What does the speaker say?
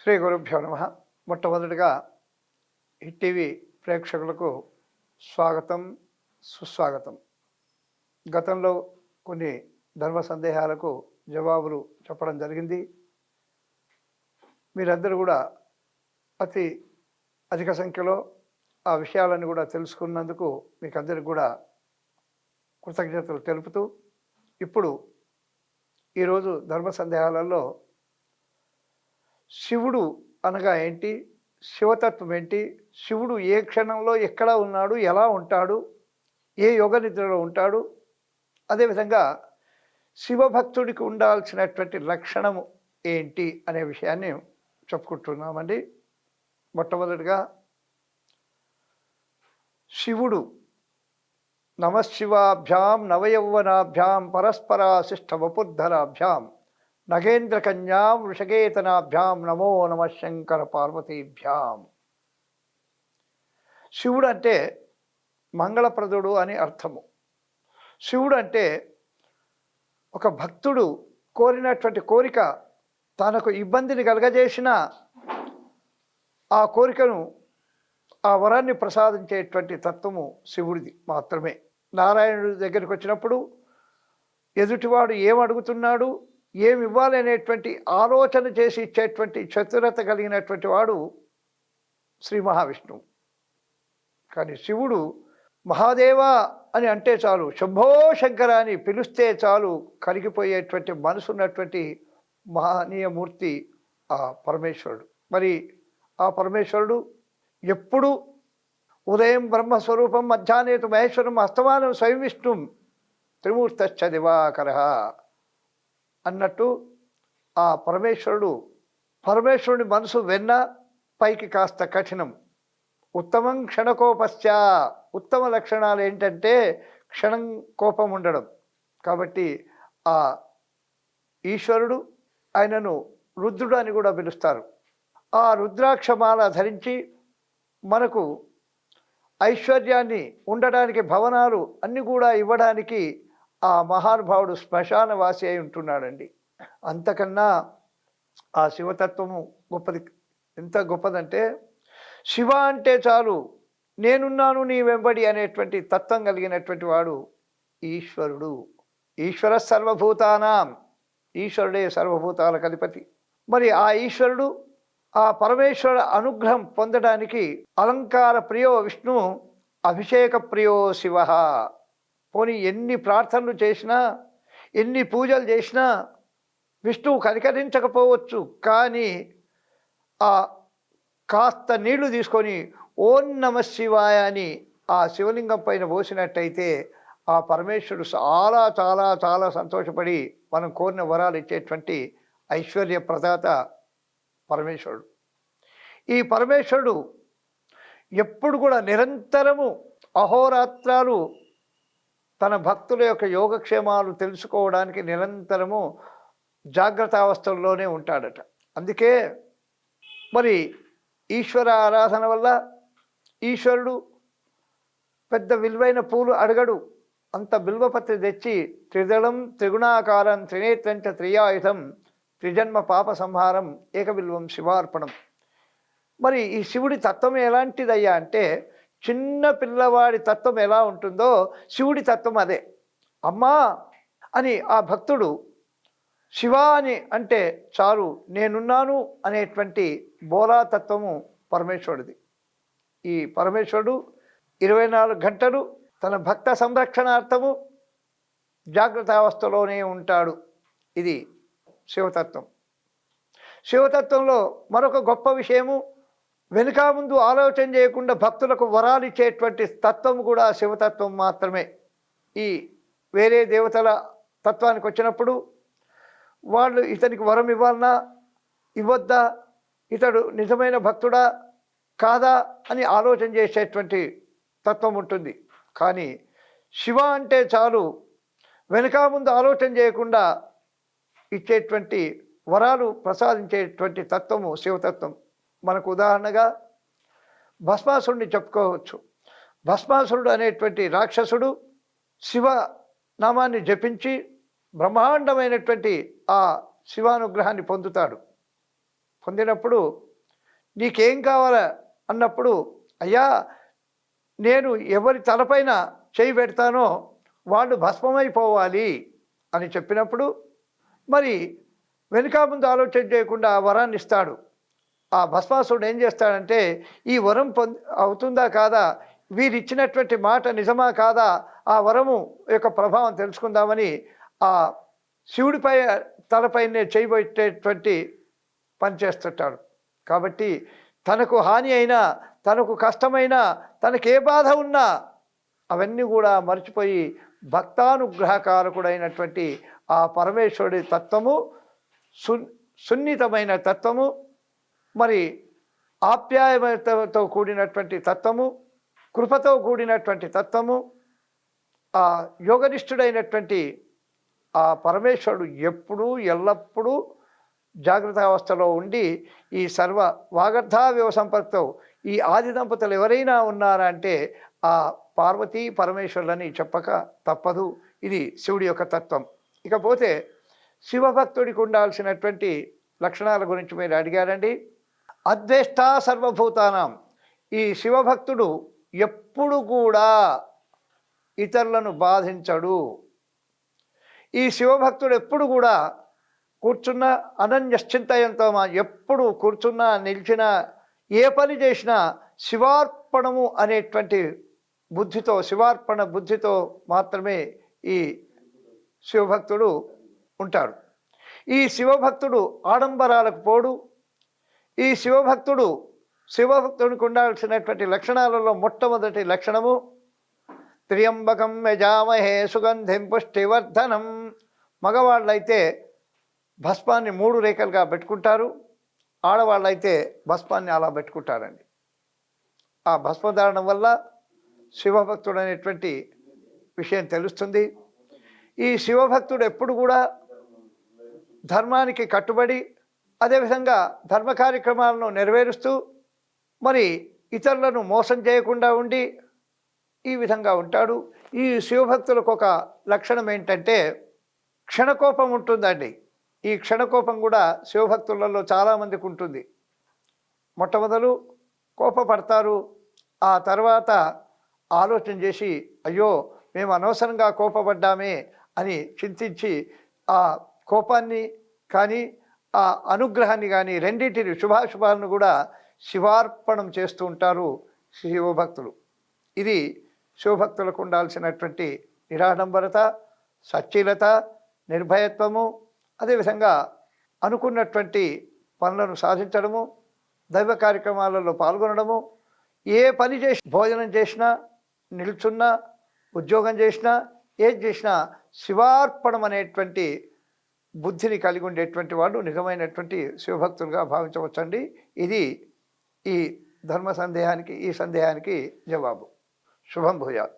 శ్రీ గురుభ్యో నమ. మొట్టమొదటిగా హిట్ టీవీ ప్రేక్షకులకు స్వాగతం, సుస్వాగతం. గతంలో కొన్ని ధర్మ సందేహాలకు జవాబులు చెప్పడం జరిగింది. మీరందరూ కూడా అధిక సంఖ్యలో ఆ విషయాలను కూడా తెలుసుకున్నందుకు మీకు అందరికి కూడా కృతజ్ఞతలు తెలుపుతూ, ఇప్పుడు ఈరోజు ధర్మ సందేహాలలో శివుడు అనగా ఏంటి, శివతత్వం ఏంటి, శివుడు ఏ క్షణంలో ఎక్కడ ఉన్నాడు, ఎలా ఉంటాడు, ఏ యోగ నిద్రలో ఉంటాడు, అదేవిధంగా శివభక్తుడికి ఉండాల్సినటువంటి లక్షణము ఏంటి అనే విషయాన్ని చెప్పుకుంటున్నామండి. మొట్టమొదటిగా శివుడు నమశివాభ్యాం నవయౌవనాభ్యాం పరస్పరాశిష్ట వపుర్ధరాభ్యాం నగేంద్ర కన్యాం వృషకేతనాభ్యాం నమో నమ శంకర పార్వతీభ్యాం. శివుడు అంటే మంగళప్రదుడు అని అర్థము. శివుడు అంటే ఒక భక్తుడు కోరినటువంటి కోరిక తనకు ఇబ్బందిని కలగజేసిన ఆ కోరికను, ఆ వరాన్ని ప్రసాదించేటువంటి తత్వము శివుడిది మాత్రమే. నారాయణుడి దగ్గరికి వచ్చినప్పుడు ఎదుటివాడు ఏమడుగుతున్నాడు, ఏమి ఇవ్వాలి అనేటువంటి ఆలోచన చేసి ఇచ్చేటువంటి చతురత కలిగినటువంటి వాడు శ్రీ మహావిష్ణువు. కానీ శివుడు మహాదేవ అని అంటే చాలు, శంభో శంకర అని పిలిస్తే చాలు కరిగిపోయేటువంటి మనసున్నటువంటి మహనీయమూర్తి ఆ పరమేశ్వరుడు. మరి ఆ పరమేశ్వరుడు ఎప్పుడు ఉదయం బ్రహ్మస్వరూపం, మధ్యాహ్నేతు మహేశ్వరం, అస్తమానం స్వయం విష్ణుం, త్రిమూర్తశ్చ దివాకర అన్నట్టు ఆ పరమేశ్వరుడి మనసు వెన్న, పైకి కాస్త కఠినం. ఉత్తమం క్షణకోపశ్చ, ఉత్తమ లక్షణాలు ఏంటంటే క్షణం కోపం ఉండడం. కాబట్టి ఆ ఈశ్వరుడు, ఆయనను రుద్రుడు అని కూడా పిలుస్తారు. ఆ రుద్రాక్షమాల ధరించి మనకు ఐశ్వర్యాన్ని ఉండడానికి, భవనాలు అన్నీ కూడా ఇవ్వడానికి ఆ మహానుభావుడు శ్మశానవాసి అయి ఉంటున్నాడండి. అంతకన్నా ఆ శివతత్వము గొప్పది. ఎంత గొప్పదంటే, శివ అంటే చాలు నేనున్నాను నీ వెంబడి అనేటువంటి తత్వం కలిగినటువంటి వాడు ఈశ్వరుడు. ఈశ్వర సర్వభూతానాం, ఈశ్వరుడే సర్వభూతాల అధిపతి. మరి ఆ ఈశ్వరుడు, ఆ పరమేశ్వర అనుగ్రహం పొందడానికి అలంకార ప్రియో విష్ణు, అభిషేక ప్రియో శివ. పోనీ ఎన్ని ప్రార్థనలు చేసినా, ఎన్ని పూజలు చేసినా విష్ణువు కనికరించకపోవచ్చు. కానీ ఆ కాస్త నీళ్లు తీసుకొని ఓం నమ శివాయ అని ఆ శివలింగం పైన పోసినట్టయితే ఆ పరమేశ్వరుడు చాలా చాలా చాలా సంతోషపడి మనం కోరిన వరాలు ఇచ్చేటువంటి ఐశ్వర్య ప్రదాత పరమేశ్వరుడు. ఈ పరమేశ్వరుడు ఎప్పుడు కూడా నిరంతరము అహోరాత్రాలు తన భక్తుల యొక్క యోగక్షేమాలు తెలుసుకోవడానికి నిరంతరము జాగ్రత్తావస్థల్లోనే ఉంటాడట. అందుకే మరి ఈశ్వర ఆరాధన వల్ల ఈశ్వరుడు పెద్ద విలువైన పూలు అడగడు. అంత బిల్వపత్రి తెచ్చి త్రిదళం త్రిగుణాకారం త్రినేత్రంచ త్రియాయుధం త్రిజన్మ పాప సంహారం ఏకబిల్వం శివార్పణం. మరి ఈ శివుడి తత్వం ఎలాంటిదయ్యా అంటే, చిన్న పిల్లవాడి తత్వం ఎలా ఉంటుందో శివుడి తత్వం అదే. అమ్మా అని ఆ భక్తుడు శివ అని అంటే చాలు నేనున్నాను అనేటువంటి బోలాతత్వము పరమేశ్వరుడిది. ఈ పరమేశ్వరుడు 24 గంటలు తన భక్త సంరక్షణార్థము జాగ్రత్తావస్థలోనే ఉంటాడు. ఇది శివతత్వం. శివతత్వంలో మరొక గొప్ప విషయము, వెనుక ముందు ఆలోచన చేయకుండా భక్తులకు వరాలు ఇచ్చేటువంటి తత్వం కూడా శివతత్వం మాత్రమే. ఈ వేరే దేవతల తత్వానికి వచ్చినప్పుడు వాళ్ళు ఇతనికి వరం ఇవ్వాలన్నా ఇవ్వద్దా, ఇతడు నిజమైన భక్తుడా కాదా అని ఆలోచన చేసేటువంటి తత్వం ఉంటుంది. కానీ శివ అంటే చాలు వెనుక ముందు ఆలోచన చేయకుండా ఇచ్చేటువంటి వరాలు ప్రసాదించేటువంటి తత్వము శివతత్వం. మనకు ఉదాహరణగా భస్మాసురుడిని చెప్పుకోవచ్చు. భస్మాసురుడు అనేటువంటి రాక్షసుడు శివ నామాన్ని జపించి బ్రహ్మాండమైనటువంటి ఆ శివానుగ్రహాన్ని పొందుతాడు. పొందినప్పుడు నీకేం కావాలా అన్నప్పుడు, అయ్యా నేను ఎవరి తలపైన చేయి పెడతానో వాళ్ళు భస్మమైపోవాలి అని చెప్పినప్పుడు, మరి వెనుక ముందు ఆలోచన చేయకుండా ఆ వరాన్ని ఇస్తాడు. ఆ భస్మాసురుడు ఏం చేస్తాడంటే, ఈ వరం అవుతుందా కాదా, వీరిచ్చినటువంటి మాట నిజమా కాదా, ఆ వరము యొక్క ప్రభావం తెలుసుకుందామని ఆ శివుడిపై తలపైనే చేయబెట్టేటువంటి పని చేస్తుంటాడు. కాబట్టి తనకు హాని అయినా, తనకు కష్టమైనా, తనకే బాధ ఉన్నా అవన్నీ కూడా మర్చిపోయి భక్తానుగ్రహకారకుడైనటువంటి ఆ పరమేశ్వరుడి తత్వము, సున్నితమైన తత్వము, మరి ఆప్యాయతతో కూడినటువంటి తత్వము, కృపతో కూడినటువంటి తత్వము, ఆ యోగనిష్ఠుడైనటువంటి ఆ పరమేశ్వరుడు ఎప్పుడూ ఎల్లప్పుడూ జాగ్రత్త అవస్థలో ఉండి ఈ సర్వ వాగర్థావ్యవ సంపత్తో ఈ ఆది దంపతులు ఎవరైనా ఉన్నారా అంటే ఆ పార్వతీ పరమేశ్వరులని చెప్పక తప్పదు. ఇది శివుడి యొక్క తత్వం. ఇకపోతే శివభక్తుడికి ఉండాల్సినటువంటి లక్షణాల గురించి మీరు అడిగారండి. అద్వేష్ట సర్వభూతానాం. ఈ శివభక్తుడు ఎప్పుడు కూడా ఇతరులను బాధించడు. ఈ శివభక్తుడు ఎప్పుడు కూడా కూర్చున్నా అనన్యశ్చింతయంతో ఎప్పుడు కూర్చున్నా, నిలిచినా, ఏ పని చేసినా శివార్పణము అనేటువంటి బుద్ధితో, శివార్పణ బుద్ధితో మాత్రమే ఈ శివభక్తుడు ఉంటాడు. ఈ శివభక్తుడు ఆడంబరాలకు పోడు. ఈ శివభక్తుడికి ఉండాల్సినటువంటి లక్షణాలలో మొట్టమొదటి లక్షణము త్ర్యంబకం యజామహే సుగంధిం పుష్టివర్ధనం. మగవాళ్ళైతే భస్మాన్ని 3 రేఖలుగా పెట్టుకుంటారు, ఆడవాళ్ళైతే భస్మాన్ని అలా పెట్టుకుంటారండి. ఆ భస్మధారణం వల్ల శివభక్తుడు అనేటువంటి విషయం తెలుస్తుంది. ఈ శివభక్తుడు ఎప్పుడు కూడా ధర్మానికి కట్టుబడి, అదేవిధంగా ధర్మ కార్యక్రమాలను నెరవేరుస్తూ, మరి ఇతరులను మోసం చేయకుండా ఉండి ఈ విధంగా ఉంటాడు. ఈ శివభక్తులకు ఒక లక్షణం ఏంటంటే క్షణకోపం ఉంటుందండి. ఈ క్షణకోపం కూడా శివభక్తులలో చాలామందికి ఉంటుంది. మొట్టమొదలు కోపపడతారు, ఆ తర్వాత ఆలోచన చేసి అయ్యో మేము అనవసరంగా కోపపడ్డామే అని చింతించి ఆ కోపాన్ని కానీ ఆ అనుగ్రహాన్ని కానీ రెండింటిని, శుభాశుభాలను కూడా శివార్పణం చేస్తూ ఉంటారు శివభక్తులు. ఇది శివభక్తులకు ఉండాల్సినటువంటి నిరాడంబరత, సచ్చీలత, నిర్భయత్వము, అదేవిధంగా అనుకున్నటువంటి పనులను సాధించడము, దైవ కార్యక్రమాలలో పాల్గొనడము, ఏ పని చేసి, భోజనం చేసినా, నిల్చున్నా, ఉద్యోగం చేసినా, ఏది చేసినా శివార్పణం అనేటువంటి బుద్ధిని కలిగి ఉండేటువంటి వాళ్ళు నిజమైనటువంటి శివభక్తులుగా భావించవచ్చండి. ఇది ఈ ధర్మ సందేహానికి, ఈ సందేహానికి జవాబు. శుభం భూయాత్.